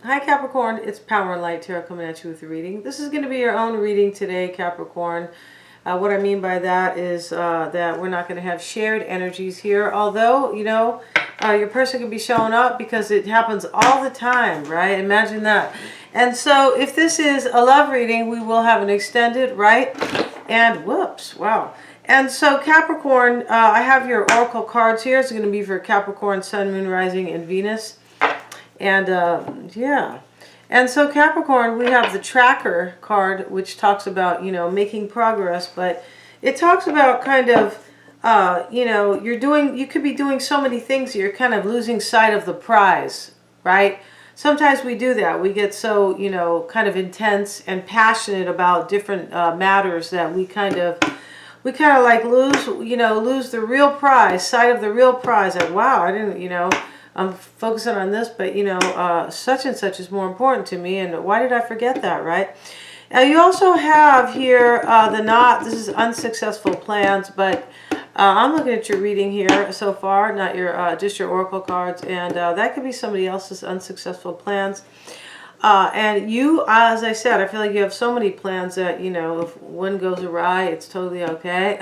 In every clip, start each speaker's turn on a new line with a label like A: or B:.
A: Hi Capricorn, it's Power and Light Tarot coming at you with a reading. This is going to be your own reading today, Capricorn. What I mean by that is that we're not going to have shared energies here. Although, you know, your person can be showing up because it happens all the time, right? Imagine that. And so if this is a love reading, we will have an extended, right? And whoops, wow. And so Capricorn, I have your oracle cards here. It's going to be for Capricorn, Sun, Moon, Rising, and Venus. And yeah, and so Capricorn, we have the tracker card, which talks about, you know, making progress, but it talks about kind of, you know, you could be doing so many things, you're kind of losing sight of the prize, right? Sometimes we do that. We get so, you know, kind of intense and passionate about different matters that we kind of like lose the real prize, sight of the real prize. Like, wow, I didn't, you know, I'm focusing on this, but you know, such and such is more important to me, and why did I forget that, right? Now you also have here this is unsuccessful plans, but I'm looking at your reading here so far, not your just your oracle cards, and that could be somebody else's unsuccessful plans. And you, as I said, I feel like you have so many plans that, you know, if one goes awry, it's totally okay.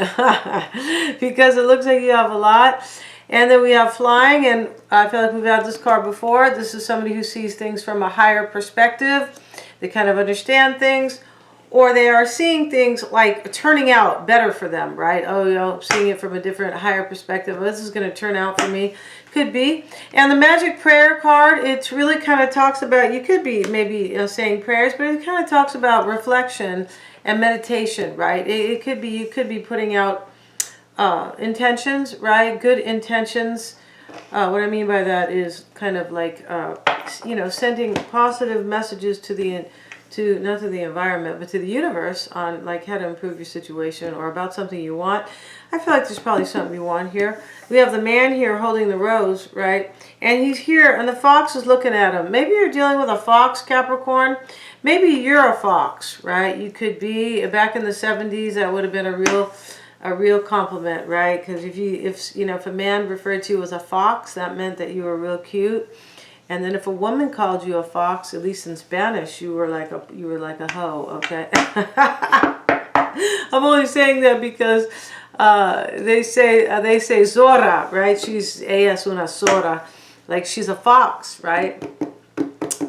A: Because it looks like you have a lot. And then we have flying, and I feel like we've had this card before. This is somebody who sees things from a higher perspective. They kind of understand things, or they are seeing things like turning out better for them, right? Oh, you know, seeing it from a different, higher perspective. Oh, this is going to turn out for me. Could be. And the magic prayer card, it really kind of talks about, you could be maybe saying prayers, but it kind of talks about reflection and meditation, right? It could be, you could be putting out intentions, right? Good intentions. What I mean by that is kind of like, you know, sending positive messages to not to the environment, but to the universe on like how to improve your situation or about something you want. I feel like there's probably something you want here. We have the man here holding the rose, right? And he's here, and the fox is looking at him. Maybe you're dealing with a fox, Capricorn. Maybe you're a fox, right? You could be, back in the 70s, that would have been a real compliment, right? Because if a man referred to you as a fox, that meant that you were real cute. And then if a woman called you a fox, at least in Spanish, you were like a hoe, okay? I'm only saying that because they say Zora, right? Ella es una Zora, like she's a fox, right?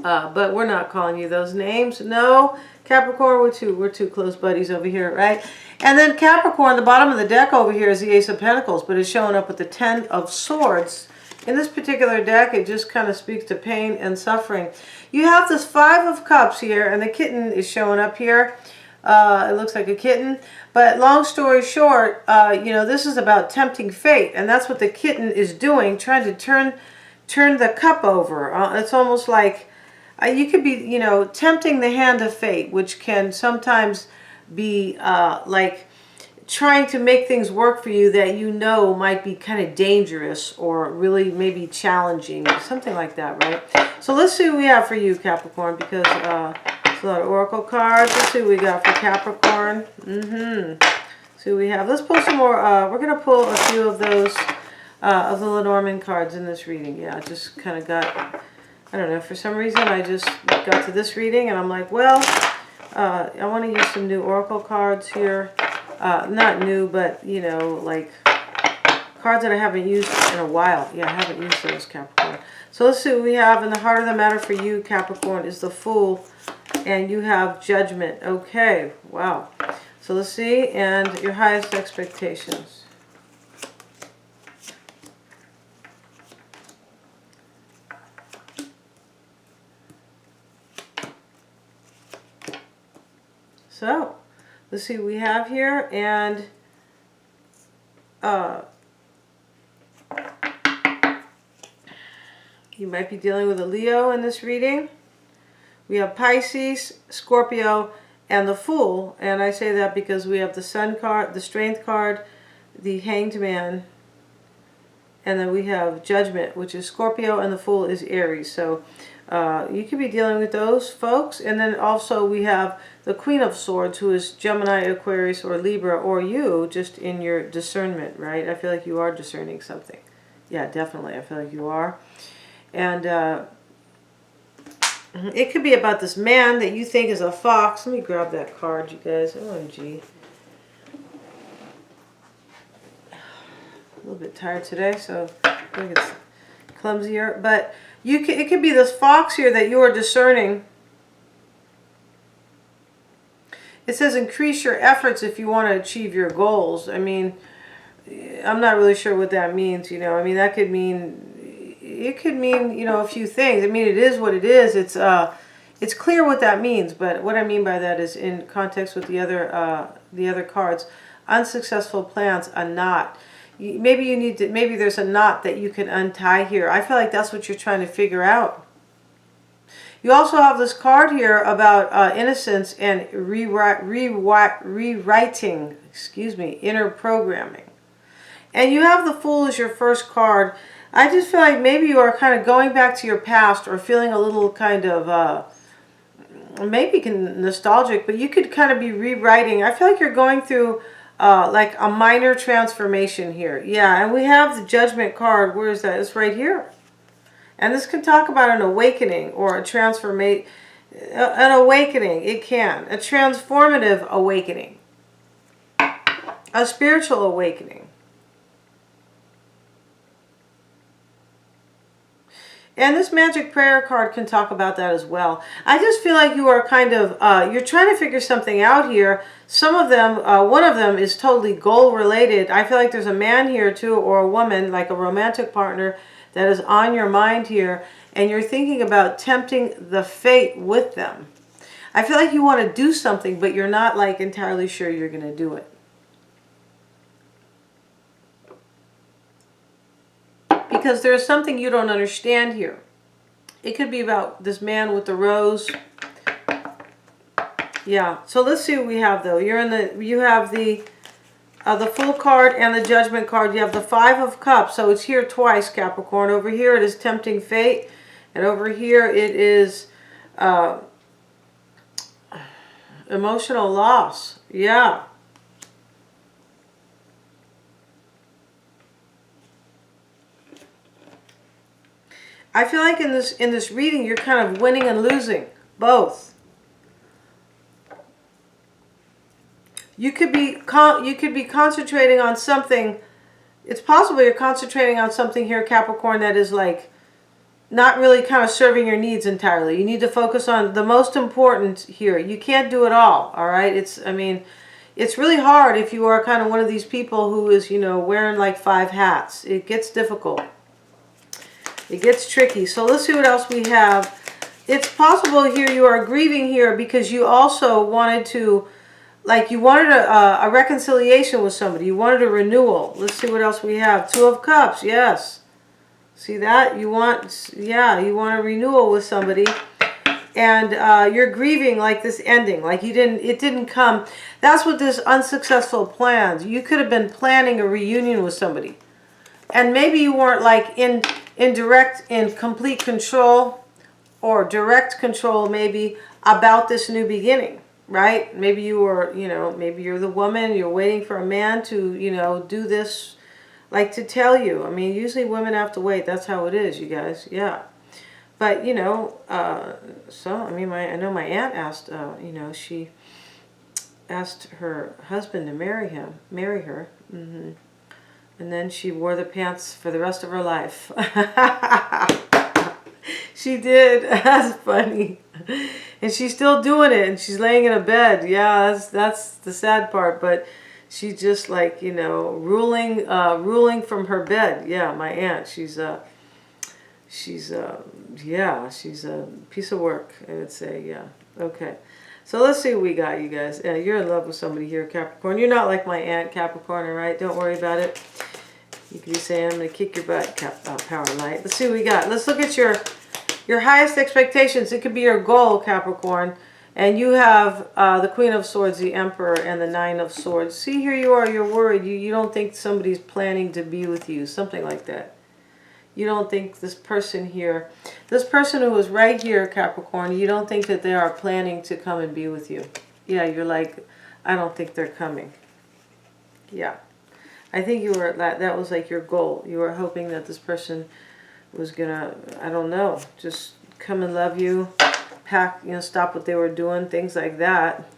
A: But we're not calling you those names. No, Capricorn, we're two close buddies over here, right? And then Capricorn, the bottom of the deck over here is the Ace of Pentacles, but it's showing up with the Ten of Swords. In this particular deck, it just kind of speaks to pain and suffering. You have this Five of Cups here, and the kitten is showing up here. It looks like a kitten. But long story short, you know, this is about tempting fate, and that's what the kitten is doing, trying to turn the cup over. It's almost like you could be, you know, tempting the hand of fate, which can sometimes be like trying to make things work for you that you know might be kind of dangerous or really maybe challenging, something like that, right? So let's see what we have for you, Capricorn, because it's a lot of oracle cards. Let's see what we got for Capricorn. See what we have. Let's pull some more. We're going to pull a few of those of the Lenormand cards in this reading. Yeah, I just kind of got, I don't know, for some reason I just got to this reading and I'm like, well, I want to use some new oracle cards here. Not new, but, you know, like cards that I haven't used in a while. Yeah, I haven't used those, Capricorn. So let's see what we have. In the heart of the matter for you, Capricorn, is the Fool. And you have Judgment. Okay, wow. So let's see. And your highest expectations. So let's see what we have here, and you might be dealing with a Leo in this reading. We have Pisces, Scorpio, and the Fool, and I say that because we have the Sun card, the Strength card, the Hanged Man, and then we have Judgment, which is Scorpio, and the Fool is Aries. So you could be dealing with those folks. And then also we have the Queen of Swords, who is Gemini, Aquarius, or Libra, or you, just in your discernment, right? I feel like you are discerning something. Yeah, definitely. I feel like you are. And It could be about this man that you think is a fox. Let me grab that card, you guys. OMG. A little bit tired today, so I think it's clumsier. But it could be this fox here that you are discerning. It says increase your efforts if you want to achieve your goals. I mean, I'm not really sure what that means, you know. I mean, that could mean, it could mean, you know, a few things. I mean, it is what it is. It's clear what that means, but what I mean by that is in context with the other cards. Unsuccessful plans, a knot. Maybe you need to, maybe there's a knot that you can untie here. I feel like that's what you're trying to figure out. You also have this card here about innocence and rewriting, excuse me, inner programming. And you have the Fool as your first card. I just feel like maybe you are kind of going back to your past or feeling a little kind of, maybe nostalgic, but you could kind of be rewriting. I feel like you're going through like a minor transformation here. Yeah, and we have the Judgment card. Where is that? It's right here. And this can talk about an awakening or a transformation. An awakening, it can. A transformative awakening. A spiritual awakening. And this Magic Prayer card can talk about that as well. I just feel like you are kind of, you're trying to figure something out here. Some of them, one of them is totally goal related. I feel like there's a man here too, or a woman, like a romantic partner that is on your mind here. And you're thinking about tempting the fate with them. I feel like you want to do something, but you're not like entirely sure you're going to do it. Because there's something you don't understand here. It could be about this man with the rose. Yeah. So let's see what we have though. You have the Fool card and the Judgment card. You have the Five of Cups. So it's here twice, Capricorn. Over here it is tempting fate, and over here it is emotional loss. Yeah. I feel like in this reading you're kind of winning and losing, both. You could be concentrating on something. It's possible you're concentrating on something here, Capricorn, that is like not really kind of serving your needs entirely. You need to focus on the most important here. You can't do it all right? I mean, it's really hard if you are kind of one of these people who is, you know, wearing like 5 hats. It gets difficult. It gets tricky. So let's see what else we have. It's possible here you are grieving here because you also wanted to, like you wanted a reconciliation with somebody. You wanted a renewal. Let's see what else we have. Two of Cups. Yes. See that? You want a renewal with somebody. And you're grieving like this ending. Like it didn't come. That's what this unsuccessful plans. You could have been planning a reunion with somebody. And maybe you weren't like in complete control or direct control maybe about this new beginning, right? Maybe you were, you know, maybe you're the woman, you're waiting for a man to, you know, do this, like to tell you. I mean, usually women have to wait. That's how it is, you guys. Yeah. But, you know, so, I mean, I know my aunt asked, you know, she asked her husband to marry her. Mm-hmm. And then she wore the pants for the rest of her life. She did. That's funny. And she's still doing it. And she's laying in a bed. Yeah, that's the sad part. But she's just like, you know, ruling from her bed. Yeah, my aunt. She's a piece of work, I would say. Yeah. Okay. So let's see what we got, you guys. You're in love with somebody here, Capricorn. You're not like my aunt, Capricorn, all right? Don't worry about it. You could be saying, I'm going to kick your butt, Power Light. Let's see what we got. Let's look at your highest expectations. It could be your goal, Capricorn. And you have the Queen of Swords, the Emperor, and the Nine of Swords. See, here you are. You're worried. You don't think somebody's planning to be with you. Something like that. You don't think this person here, this person who was right here, Capricorn, you don't think that they are planning to come and be with you. Yeah, you're like, I don't think they're coming. Yeah. I think you were, that was like your goal. You were hoping that this person was gonna, I don't know, just come and love you. pack, stop what they were doing, things like that.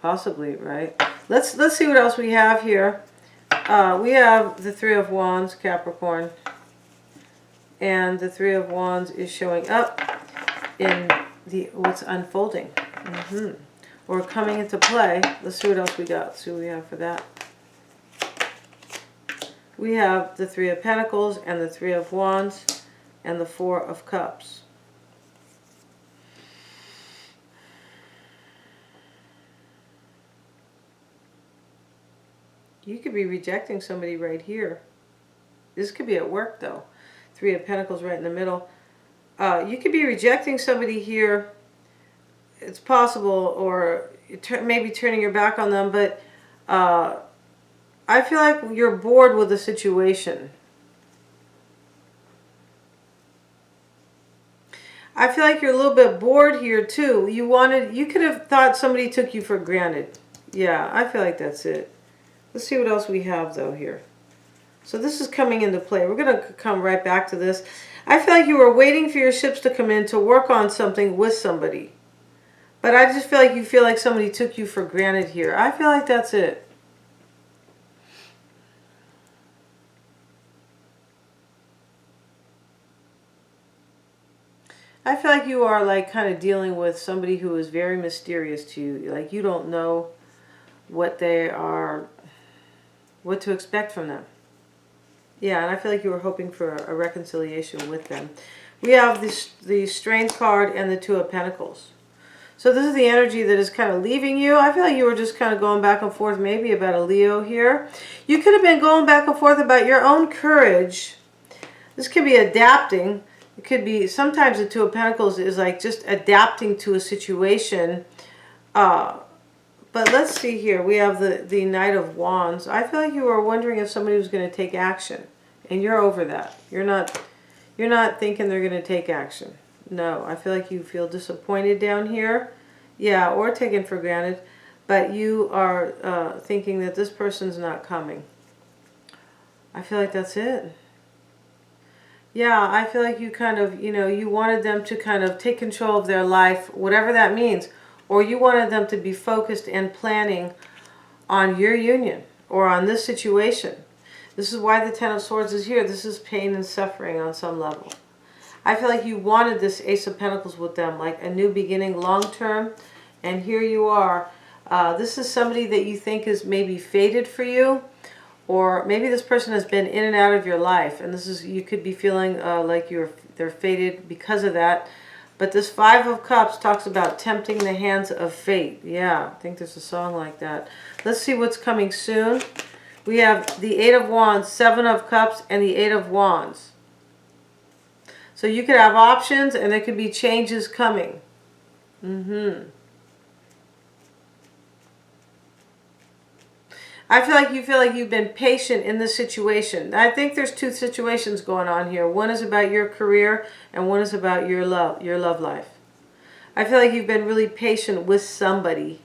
A: Possibly, right? Let's see what else we have here. We have the Three of Wands, Capricorn. And the Three of Wands is showing up in what's unfolding. Or coming into play. Let's see what else we got. Let's see what we have for that. We have the Three of Pentacles and the Three of Wands and the Four of Cups. You could be rejecting somebody right here. This could be at work though. Three of Pentacles right in the middle. You could be rejecting somebody here. It's possible, or maybe turning your back on them, but I feel like you're bored with the situation. I feel like you're a little bit bored here too. You could have thought somebody took you for granted. Yeah, I feel like that's it. Let's see what else we have though here. So this is coming into play. We're going to come right back to this. I feel like you were waiting for your ships to come in to work on something with somebody. But I just feel like you feel like somebody took you for granted here. I feel like that's it. I feel like you are like kind of dealing with somebody who is very mysterious to you. Like you don't know what they are, what to expect from them. Yeah, and I feel like you were hoping for a reconciliation with them. We have the Strength card and the Two of Pentacles. So this is the energy that is kind of leaving you. I feel like you were just kind of going back and forth maybe about a Leo here. You could have been going back and forth about your own courage. This could be adapting. It could be, sometimes the Two of Pentacles is like just adapting to a situation. But let's see here. We have the Knight of Wands. I feel like you were wondering if somebody was going to take action. And you're over that. You're not thinking they're going to take action. No, I feel like you feel disappointed down here. Yeah, or taken for granted. But you are thinking that this person's not coming. I feel like that's it. Yeah, I feel like you kind of, you wanted them to kind of take control of their life, whatever that means. Or you wanted them to be focused and planning on your union or on this situation. This is why the Ten of Swords is here. This is pain and suffering on some level. I feel like you wanted this Ace of Pentacles with them, like a new beginning long term. And here you are. This is somebody that you think is maybe fated for you. Or maybe this person has been in and out of your life. And this is, you could be feeling like they're fated because of that. But this Five of Cups talks about tempting the hands of fate. Yeah, I think there's a song like that. Let's see what's coming soon. We have the Eight of Wands, Seven of Cups, and the Eight of Wands. So you could have options and there could be changes coming. I feel like you've been patient in this situation. I think there's two situations going on here. One is about your career and one is about your love life. I feel like you've been really patient with somebody.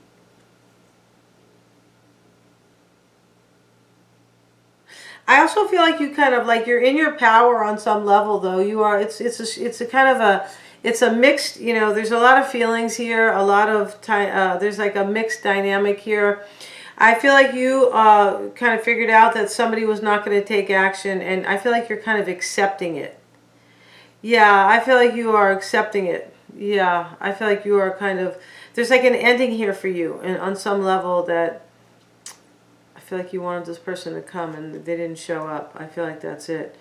A: I also feel like you kind of like you're in your power on some level though. You are, it's a kind of a, it's a mixed, there's a lot of feelings here, a lot of time, there's like a mixed dynamic here. I feel like you kind of figured out that somebody was not going to take action, and I feel like you're kind of accepting it. Yeah, I feel like you are accepting it. Yeah, I feel like you are kind of, there's like an ending here for you, and on some level that I feel like you wanted this person to come and they didn't show up. I feel like that's it.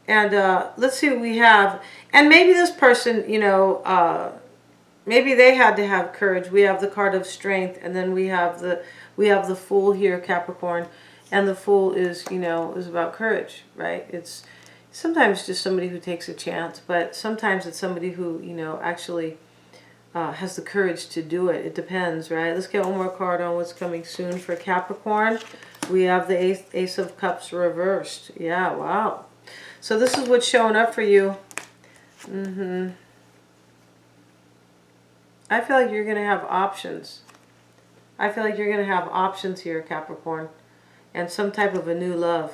A: And let's see what we have. And maybe this person, maybe they had to have courage. We have the card of Strength, and then we have the Fool here, Capricorn, and the Fool is, is about courage, right? It's sometimes just somebody who takes a chance, but sometimes it's somebody who, actually has the courage to do it. It depends, right? Let's get one more card on what's coming soon for Capricorn. We have the Ace of Cups reversed. Yeah, wow. So this is what's showing up for you. I feel like you're going to have options. I feel like you're going to have options here, Capricorn, and some type of a new love.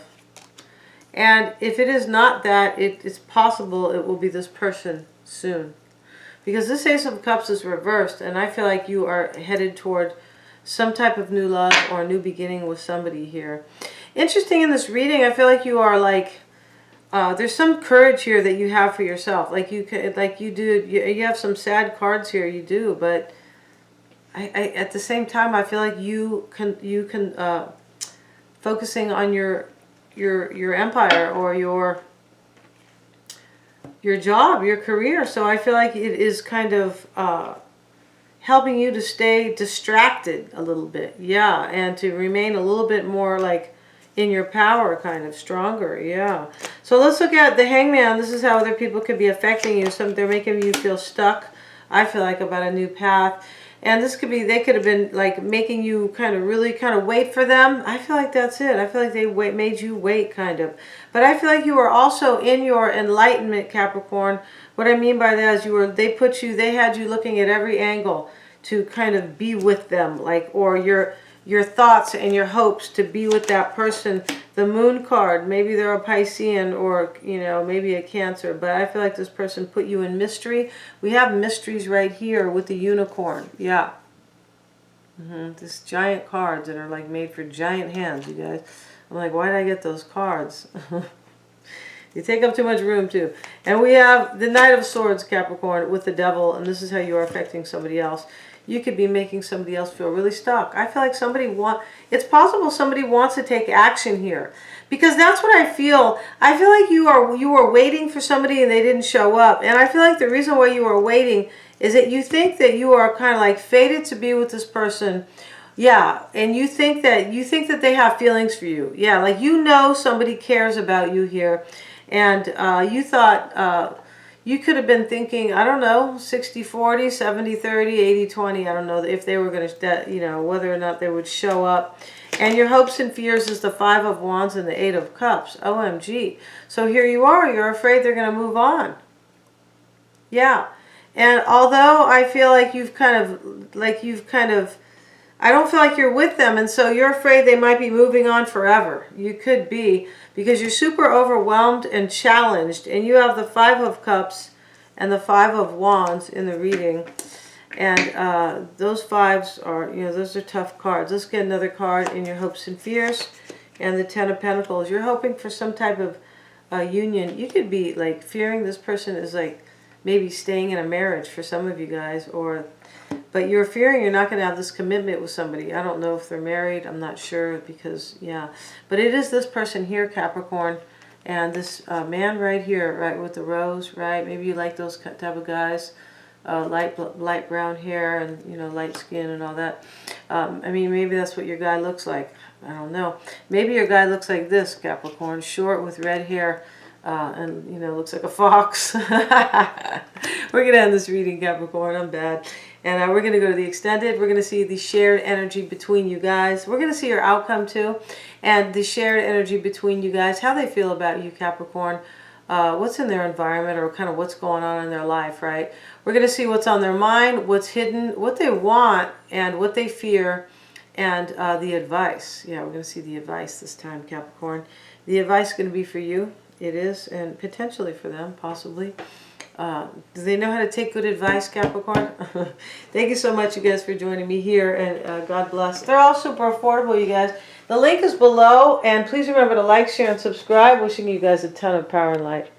A: And if it is not that, it's possible it will be this person soon. because this Ace of Cups is reversed, and I feel like you are headed toward some type of new love or a new beginning with somebody here. Interesting in this reading, I feel like you are like, there's some courage here that you have for yourself. Like you have some sad cards here, you do, but I at the same time, I feel like you can focusing on your empire or your job, your career. So I feel like it is kind of helping you to stay distracted a little bit, yeah, and to remain a little bit more like in your power, kind of stronger, yeah. So let's look at the Hangman. This is how other people could be affecting you. They're making you feel stuck, I feel like, about a new path. And this could be, they could have been like making you really wait for them. I feel like that's it. I feel like they made you wait, kind of. But I feel like you were also in your enlightenment, Capricorn. What I mean by that is they had you looking at every angle to kind of be with them, like, or your thoughts and your hopes to be with that person. The Moon card, maybe they're a Piscean or, you know, maybe a Cancer, but I feel like this person put you in mystery. We have mysteries right here with the Unicorn, yeah. This giant cards that are like made for giant hands, you guys. I'm like, why did I get those cards? You take up too much room too. And we have the Knight of Swords, Capricorn, with the Devil, and this is how you are affecting somebody else. You could be making somebody else feel really stuck. I feel like it's possible somebody wants to take action here, because that's what I feel. I feel like you were waiting for somebody and they didn't show up. And I feel like the reason why you are waiting is that you think that you are kind of like fated to be with this person. Yeah, and you think that they have feelings for you. Yeah, like, you know, somebody cares about you here. And you thought you could have been thinking, I don't know, 60-40, 70-30, 80-20. I don't know if they were going to, you know, whether or not they would show up. And your hopes and fears is the 5 of Wands and the 8 of Cups. OMG. So here you are. You're afraid they're going to move on. Yeah. And although I feel like I don't feel like you're with them, and so you're afraid they might be moving on forever. You could be, because you're super overwhelmed and challenged, and you have the 5 of Cups and the 5 of Wands in the reading. And those 5s are, you know, those are tough cards. Let's get another card in your hopes and fears. And the 10 of Pentacles. You're hoping for some type of union. You could be like fearing this person is like maybe staying in a marriage for some of you guys, but you're fearing you're not going to have this commitment with somebody. I don't know if they're married. I'm not sure, because, yeah. But it is this person here, Capricorn, and this man right here, right, with the rose, right? Maybe you like those type of guys, light brown hair and, you know, light skin and all that. I mean, maybe that's what your guy looks like. I don't know. Maybe your guy looks like this, Capricorn, short with red hair. And, you know, looks like a fox. We're going to end this reading, Capricorn. I'm bad. And we're going to go to the extended. We're going to see the shared energy between you guys. We're going to see your outcome too. And the shared energy between you guys. How they feel about you, Capricorn. What's in their environment, or kind of what's going on in their life, right? We're going to see what's on their mind, what's hidden, what they want, and what they fear. And the advice. Yeah, we're going to see the advice this time, Capricorn. The advice is going to be for you. It is, and potentially for them, possibly. Do they know how to take good advice, Capricorn? Thank you so much, you guys, for joining me here, and God bless. They're all super affordable, you guys. The link is below, and please remember to like, share, and subscribe. Wishing you guys a ton of power and light.